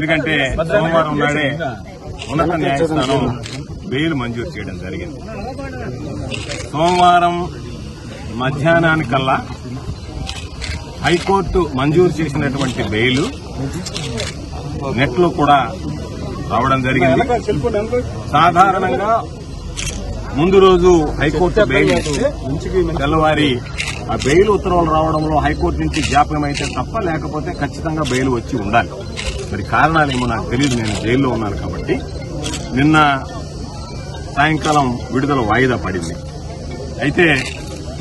ఎందుకంటే సోమవారం నాడే ఉన్నత న్యాయస్థానం బెయిల్ మంజూరు చేయడం జరిగింది. సోమవారం మధ్యాహ్నానికల్లా హైకోర్టు మంజూరు చేసినటువంటి బెయిల్ నెట్లో కూడా రావడం జరిగింది. సాధారణంగా ముందు రోజు హైకోర్టు బెయిల్ ఇస్తే తెల్లవారి ఆ బెయిల్ ఉత్తర్వులు రావడంలో హైకోర్టు నుంచి జాప్యం అయితే తప్ప లేకపోతే ఖచ్చితంగా బెయిల్ వచ్చి ఉండాలి. మరి కారణాలేమో నాకు తెలియదు, నేను జైల్లో ఉన్నాను కాబట్టి. నిన్న సాయంకాలం విడుదల వాయిదా పడింది. అయితే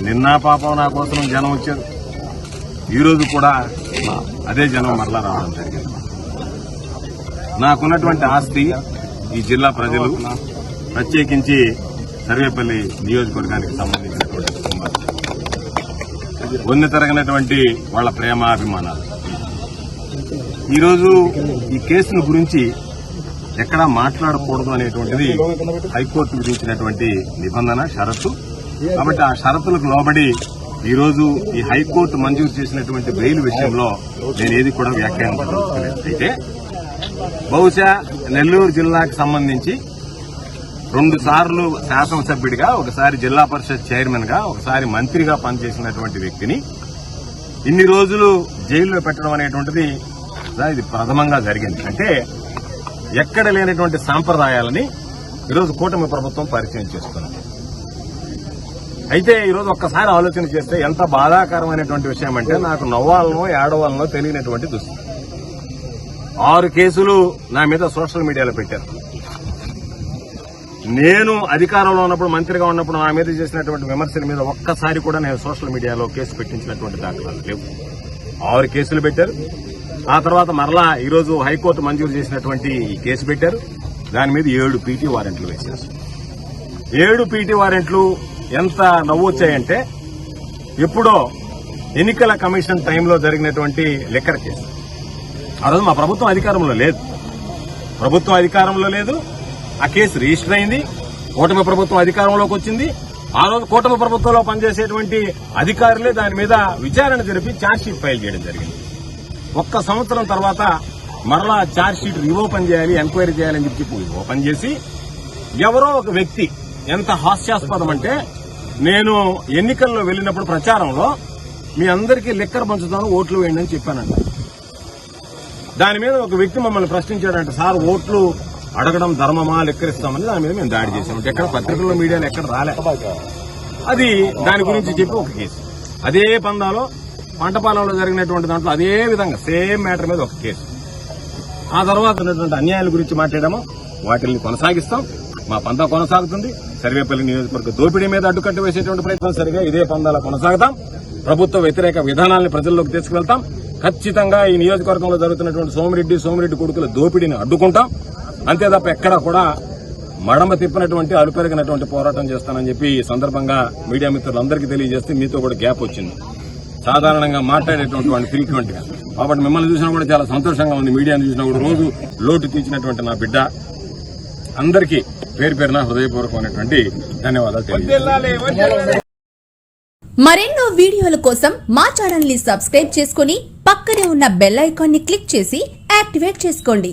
నిన్న పాపం నా కోసం జనం వచ్చారు, ఈరోజు కూడా అదే జనం మరలా రావడం జరిగింది. నాకున్నటువంటి ఆస్తి ఈ జిల్లా ప్రజలు, ప్రత్యేకించి సర్వేపల్లి నియోజకవర్గానికి సంబంధించినటువంటి కుటుంబాలు, వన్నె తరగనటువంటి వాళ్ల ప్రేమాభిమానాలు. ఈరోజు ఈ కేసును గురించి ఎక్కడా మాట్లాడకూడదు అనేటువంటిది హైకోర్టు విధించినటువంటి నిబంధన, షరతు. కాబట్టి ఆ షరతులకు లోబడి ఈరోజు ఈ హైకోర్టు మంజూరు చేసినటువంటి బెయిల్ విషయంలో నేను ఏది కూడా వ్యాఖ్యానించదలుచుకోలేదు. అయితే బహుశా నెల్లూరు జిల్లాకు సంబంధించి 2 సార్లు శాసనసభ్యుడిగా, ఒకసారి జిల్లా పరిషత్ చైర్మన్ గా, ఒకసారి మంత్రిగా పనిచేసినటువంటి వ్యక్తిని ఇన్ని రోజులు జైల్లో పెట్టడం అనేటువంటిది ఇది ప్రథమంగా జరిగింది. అంటే ఎక్కడ లేనటువంటి సాంప్రదాయాలని ఈరోజు కూటమి ప్రభుత్వం పరిచయం చేస్తున్నది. అయితే ఈరోజు ఒక్కసారి ఆలోచన చేస్తే ఎంత బాధాకరమైనటువంటి విషయం అంటే, నాకు నవ్వాలనో ఏడవాలనో తెలియనటువంటి దుస్థితి. 6 కేసులు నా మీద సోషల్ మీడియాలో పెట్టారు. నేను అధికారంలో ఉన్నప్పుడు, మంత్రిగా ఉన్నప్పుడు నా మీద చేసినటువంటి విమర్శల మీద ఒక్కసారి కూడా నేను సోషల్ మీడియాలో కేసు పెట్టించినటువంటి దాఖలాలు లేవు. 6 కేసులు పెట్టారు. ఆ తర్వాత మరలా ఈరోజు హైకోర్టు మంజూరు చేసినటువంటి ఈ కేసు పెట్టారు. దాని మీద 7 పీటీ వారెంట్లు వేశారు. 7 పీటీ వారెంట్లు ఎంత నవ్వొచ్చాయంటే, ఎప్పుడో ఎన్నికల కమిషన్ టైంలో జరిగినటువంటి లిక్కర్ కేసు. ఆ రోజు మా ప్రభుత్వం అధికారంలో లేదు. ఆ కేసు రిజిస్టర్ అయింది. కూటమి ప్రభుత్వం అధికారంలోకి వచ్చింది. ఆ రోజు కూటమి ప్రభుత్వంలో పనిచేసేటువంటి అధికారులే దాని మీద విచారణ జరిపి ఛార్జ్షీట్ ఫైల్ చేయడం జరిగింది. 1 సంవత్సరం తర్వాత మరలా ఛార్జ్షీట్ రీఓపెన్ చేయాలి, ఎంక్వైరీ చేయాలని చెప్పి ఓపెన్ చేసి, ఎవరో ఒక వ్యక్తి, ఎంత హాస్యాస్పదం అంటే, నేను ఎన్నికల్లో వెళ్లినప్పుడు ప్రచారంలో మీ అందరికీ లిక్కర్ పంచుతాను, ఓట్లు వేయండి అని చెప్పానంట. దాని మీద ఒక వ్యక్తి మమ్మల్ని ప్రశ్నించాడంట, సార్ ఓట్లు అడగడం ధర్మమా, లెక్కరిస్తామని. దాని మీద మేము దాడి చేశామంటే ఎక్కడ పత్రికల్లో, మీడియాలో ఎక్కడ రాలే. అది దాని గురించి చెప్పి ఒక కేసు. అదే పందాలో పంటపాలెంలో జరిగినటువంటి దాంట్లో అదే విధంగా సేమ్ మ్యాటర్ మీద ఒక కేసు. ఆ తర్వాత ఉన్నటువంటి అన్యాయాల గురించి మాట్లాడాము, వాటిని కొనసాగిస్తాం. మా పందా కొనసాగుతుంది. సర్వేపల్లి నియోజకవర్గ దోపిడీ మీద అడ్డుకట్ట వేసేటువంటి ప్రయత్నం సరిగా ఇదే పందాల కొనసాగుతాం. ప్రభుత్వ వ్యతిరేక విధానాలను ప్రజల్లోకి తీసుకువెళ్తాం. ఖచ్చితంగా ఈ నియోజకవర్గంలో జరుగుతున్నటువంటి సోమిరెడ్డి కొడుకుల దోపిడీని అడ్డుకుంటాం. అంతే తప్ప ఎక్కడా కూడా మడమ తిప్పినటువంటి, అలుపెరిగినటువంటి పోరాటం చేస్తానని చెప్పి ఈ సందర్భంగా మీడియా మిత్రులందరికీ తెలియజేస్తే, మీతో కూడా గ్యాప్ వచ్చింది. సాధారణంగా మాట్లాడేటువంటి వాడిని ఫ్రీక్వెంట్ గా, కాబట్టి మిమ్మల్ని చూసినా కూడా చాలా సంతోషంగా ఉంది. మీడియాను చూసినా కూడా రోజు లోటు తీర్చినటువంటి నా బిడ్డ అందరికీ పేరు పేరున హృదయపూర్వకమైనటువంటి ధన్యవాదాలు తెలియజేస్తాను. మరెన్నో వీడియోల కోసం మా ఛానల్ ని సబ్స్క్రైబ్ చేసుకుని పక్కనే ఉన్న బెల్ ఐకాన్ ని క్లిక్ చేసి యాక్టివేట్ చేసుకోండి.